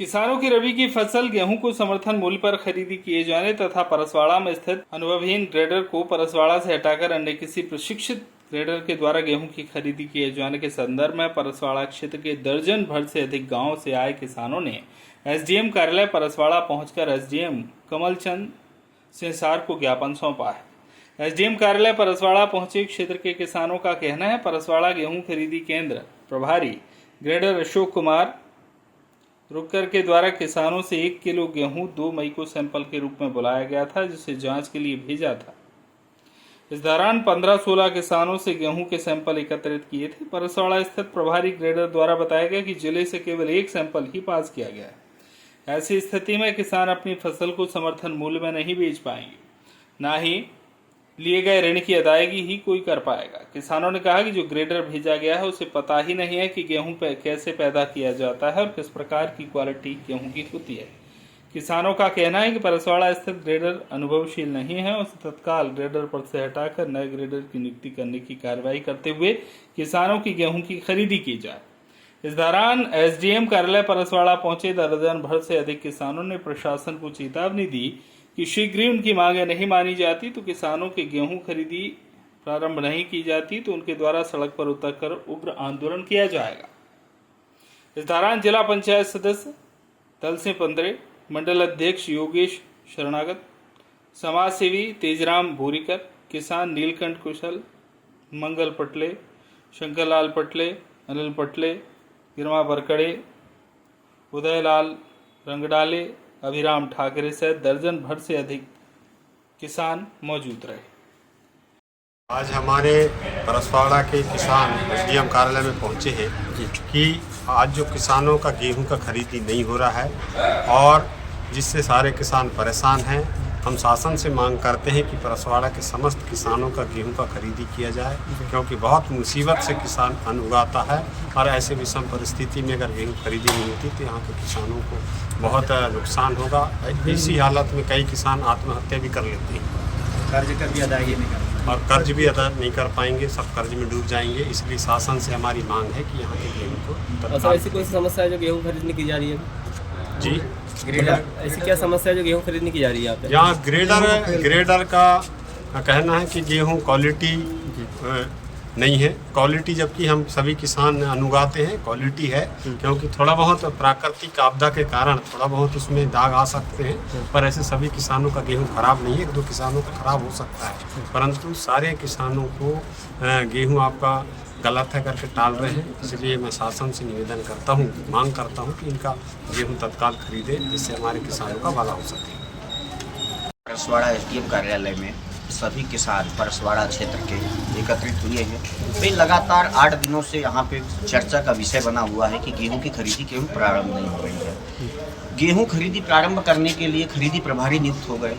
किसानों की रबी की फसल गेहूं को समर्थन मूल्य पर खरीदी किए जाने तथा परसवाड़ा में स्थित अनुभवहीन ग्रेडर को परसवाड़ा से हटाकर अन्य किसी प्रशिक्षित ग्रेडर के द्वारा गेहूं की खरीदी किए जाने के संदर्भ में परसवाड़ा क्षेत्र के दर्जन भर से अधिक गांवों से आए किसानों ने एसडीएम कार्यालय परसवाड़ा पहुंचकर एसडीएम कमलचंद सिंसार को ज्ञापन सौंपा है। एसडीएम कार्यालय परसवाड़ा पहुंचे क्षेत्र के किसानों का कहना है परसवाड़ा गेहूं खरीदी केंद्र प्रभारी ग्रेडर अशोक कुमार रुक्कर के द्वारा किसानों से 1 किलो गेहूं 2 मई को सैंपल के रूप में बुलाया गया था, जिसे जांच के लिए भेजा था। इस दौरान 15-16 किसानों से गेहूं के सैंपल एकत्रित किए थे। परसवाड़ा स्थित प्रभारी ग्रेडर द्वारा बताया गया कि जिले से केवल 1 सैंपल ही पास किया गया है। ऐसी स्थिति में किसान अपनी फसल को समर्थन मूल्य में नहीं बेच पाएंगे, ना ही लिए गए ऋण की अदायगी ही कोई कर पाएगा। किसानों ने कहा कि जो ग्रेडर भेजा गया है उसे पता ही नहीं है कि गेहूं कैसे पैदा किया जाता है और किस प्रकार की क्वालिटी गेहूं की होती है। किसानों का कहना है कि परसवाड़ा स्थित ग्रेडर अनुभवशील नहीं है, उसे तत्काल ग्रेडर पद से हटाकर नए ग्रेडर की नियुक्ति करने की कार्रवाई करते हुए किसानों की गेहूं की खरीदी की जाए। इस दौरान एसडीएम कार्यालय परसवाड़ा पहुंचे दर्जन भर से अधिक किसानों ने प्रशासन को चेतावनी दी कि शीघ्र ही उनकी मांगें नहीं मानी जाती तो किसानों के गेहूं खरीदी प्रारंभ नहीं की जाती तो उनके द्वारा सड़क पर उतरकर उग्र आंदोलन किया जाएगा। इस दौरान जिला पंचायत सदस्य दल सिंह पंद्रे, मंडल अध्यक्ष योगेश शरणागत, समाज सेवी तेजराम भूरीकर, किसान नीलकंठ कुशल, मंगल पटले, शंकरलाल पटले, अनिल पटले, गिरमा बरकड़े, उदयलाल रंगडाले, अभिराम ठाकरे सहित दर्जन भर से अधिक किसान मौजूद रहे। आज हमारे परसवाड़ा के किसान एसडीएम कार्यालय में पहुंचे हैं कि आज जो किसानों का गेहूं का खरीदी नहीं हो रहा है और जिससे सारे किसान परेशान हैं। हम शासन से मांग करते हैं कि परसवाड़ा के समस्त किसानों का गेहूं का खरीदी किया जाए, क्योंकि बहुत मुसीबत से किसान अन्न उगाता है और ऐसे विषम परिस्थिति में अगर गेहूं खरीदी नहीं होती तो यहाँ के किसानों को बहुत नुकसान होगा। इसी हालत में कई किसान आत्महत्या भी कर लेते हैं, कर्ज का भी अदायगी नहीं कर और कर्ज भी अदा नहीं कर पाएंगे, सब कर्ज में डूब जाएंगे। इसलिए शासन से हमारी मांग है कि यहाँ के गेहूँ को ऐसी कोई समस्या है जो गेहूँ खरीदने की जा रही है जी ग्रेडर, ऐसी क्या समस्या है जो गेहूँ खरीदने की जा रही है यहाँ पे? यहाँ ग्रेडर का कहना है कि गेहूँ क्वालिटी नहीं है। क्वालिटी जबकि हम सभी किसान अनुगाते हैं, क्वालिटी है, क्योंकि थोड़ा बहुत प्राकृतिक आपदा के कारण थोड़ा बहुत उसमें दाग आ सकते हैं, पर ऐसे सभी किसानों का गेहूं खराब नहीं है। 1-2 किसानों का खराब हो सकता है, परंतु सारे किसानों को गेहूं आपका गलत है करके टाल रहे हैं। इसलिए मैं शासन से निवेदन करता हूं, मांग करता हूं कि इनका गेहूं तत्काल खरीदे, जिससे हमारे किसानों का भला हो सके। परसवाड़ा एसडीएम कार्यालय में सभी किसान परसवाड़ा क्षेत्र के एकत्रित हुए हैं। वे लगातार 8 दिनों से यहाँ पे चर्चा का विषय बना हुआ है कि गेहूं की खरीदी क्यों प्रारंभ नहीं हो रही है। गेहूं खरीदी प्रारंभ करने के लिए खरीदी प्रभारी नियुक्त हो गए,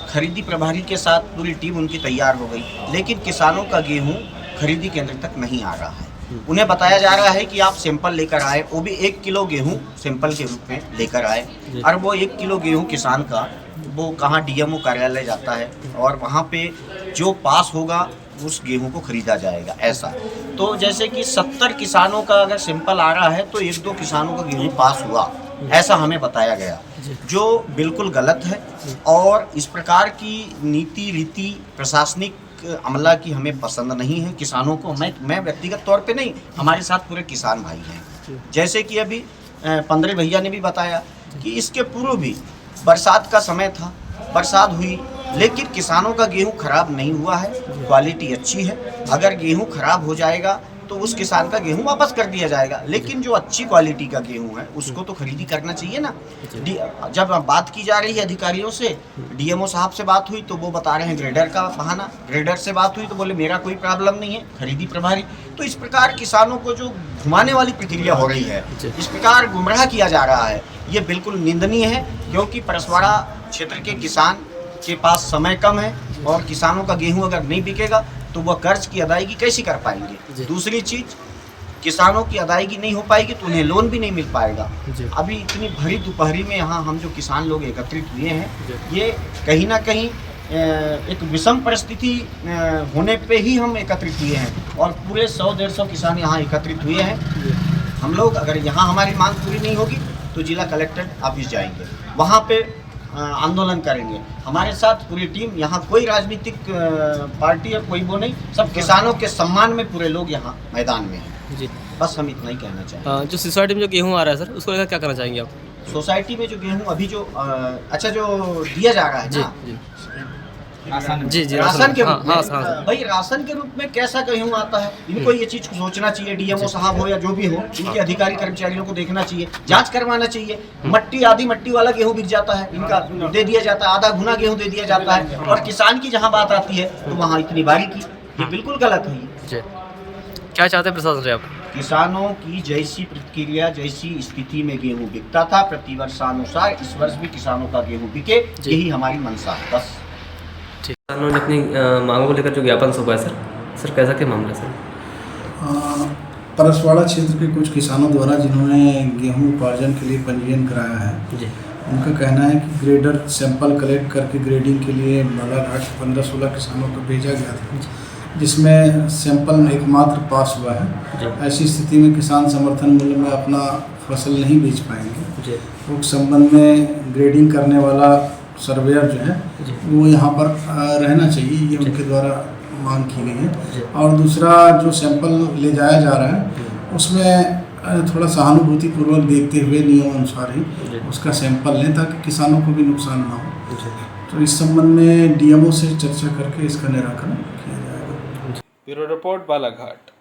खरीदी प्रभारी के साथ पूरी टीम उनकी तैयार हो गई, लेकिन किसानों का गेहूं खरीदी केंद्र तक नहीं आ रहा है। उन्हें बताया जा रहा है कि आप सैंपल लेकर आए, वो भी 1 किलो गेहूं सैंपल के रूप में लेकर आए, और वो 1 किलो गेहूं किसान का वो कहाँ डीएमओ कार्यालय जाता है और वहाँ पे जो पास होगा उस गेहूं को खरीदा जाएगा। ऐसा तो जैसे कि 70 किसानों का अगर सैंपल आ रहा है तो 1-2 किसानों का गेहूं पास हुआ, ऐसा हमें बताया गया, जो बिल्कुल गलत है। और इस प्रकार की नीति रीति प्रशासनिक अमला की हमें पसंद नहीं है। किसानों को मैं व्यक्तिगत तौर पे नहीं, हमारे साथ पूरे किसान भाई हैं। जैसे कि अभी 15 भैया ने भी बताया कि इसके पूर्व भी बरसात का समय था, बरसात हुई, लेकिन किसानों का गेहूं खराब नहीं हुआ है, क्वालिटी अच्छी है। अगर गेहूं खराब हो जाएगा तो उस किसान का गेहूं वापस कर दिया जाएगा, लेकिन जो अच्छी क्वालिटी का गेहूं है उसको तो खरीदी करना चाहिए ना। जब बात की जा रही है अधिकारियों से, डीएमओ साहब से बात हुई तो वो बता रहे हैं ग्रेडर का बहाना, ग्रेडर से बात हुई तो बोले मेरा कोई प्रॉब्लम नहीं है, खरीदी प्रभारी। तो इस प्रकार किसानों को जो घुमाने वाली प्रक्रिया हो रही है, इस प्रकार गुमराह किया जा रहा है, ये बिल्कुल निंदनीय है। क्योंकि परसवाड़ा क्षेत्र के किसान के पास समय कम है और किसानों का गेहूं अगर नहीं बिकेगा तो वह कर्ज की अदायगी कैसे कर पाएंगे। दूसरी चीज, किसानों की अदायगी नहीं हो पाएगी तो उन्हें लोन भी नहीं मिल पाएगा। अभी इतनी भरी दोपहरी में यहाँ हम जो किसान लोग एकत्रित हुए हैं, ये कहीं ना कहीं एक विषम परिस्थिति होने पे ही हम एकत्रित हुए हैं और पूरे 100-150 किसान यहाँ एकत्रित हुए हैं। हम लोग अगर यहाँ हमारी मांग पूरी नहीं होगी तो जिला कलेक्टर ऑफिस जाएंगे, वहाँ पे आंदोलन करेंगे। हमारे साथ पूरी टीम, यहाँ कोई राजनीतिक पार्टी और कोई वो नहीं, सब किसानों के सम्मान में पूरे लोग यहाँ मैदान में हैं। जी। बस हम इतना ही कहना चाहेंगे। जो सोसाइटी में जो गेहूँ आ रहा है सर, उसको लेकर क्या करना चाहेंगे आप? सोसाइटी में जो गेहूँ अभी जो अच्छा जो दिया जा रहा है ना, जी जी, राशन के रूप हाँ, में, हाँ। भाई राशन के रूप में कैसा गेहूँ आता है, इनको ये चीज को सोचना चाहिए। डीएमओ साहब हो या जो भी हो, इनके अधिकारी कर्मचारियों को देखना चाहिए, जांच करवाना चाहिए। मट्टी आधी मट्टी वाला गेहूँ बिक जाता है, इनका दे दिया जाता है, आधा गुना गेहूँ दे दिया जाता है। और किसान की जहाँ बात आती है तो वहाँ इतनी बारीकी, ये बिल्कुल गलत है। जी। क्या चाहते हैं प्रशासन से आप? किसानों की जैसी प्रतिक्रिया, जैसी स्थिति में गेहूँ बिकता था प्रतिवर्षानुसार, इस वर्ष भी किसानों का गेहूँ बिके, यही हमारी मंशा है। बस ठीक। किसानों ने अपनी मांगों को लेकर जो ज्ञापन सौंपा है सर कैसा क्या मामला है सर? परसवाड़ा क्षेत्र के कुछ किसानों द्वारा जिन्होंने गेहूं उपार्जन के लिए पंजीयन कराया है, जी। उनका कहना है कि ग्रेडर सैंपल कलेक्ट करके ग्रेडिंग के लिए बालाघाट 15-16 किसानों को भेजा गया था, जिसमें सैंपल एकमात्र पास हुआ है। ऐसी स्थिति में किसान समर्थन मूल्य में अपना फसल नहीं बेच पाएंगे। उस संबंध में ग्रेडिंग करने वाला सर्वेयर जो है वो यहाँ पर रहना चाहिए, ये उनके द्वारा मांग की गई है। और दूसरा जो सैंपल ले जाया जा रहा है उसमें थोड़ा सहानुभूतिपूर्वक देखते हुए नियम अनुसार ही उसका सैंपल लें, ताकि किसानों को भी नुकसान ना हो। तो इस संबंध में डीएमओ से चर्चा करके इसका निराकरण किया जाएगा। Bureau report, Balaghat.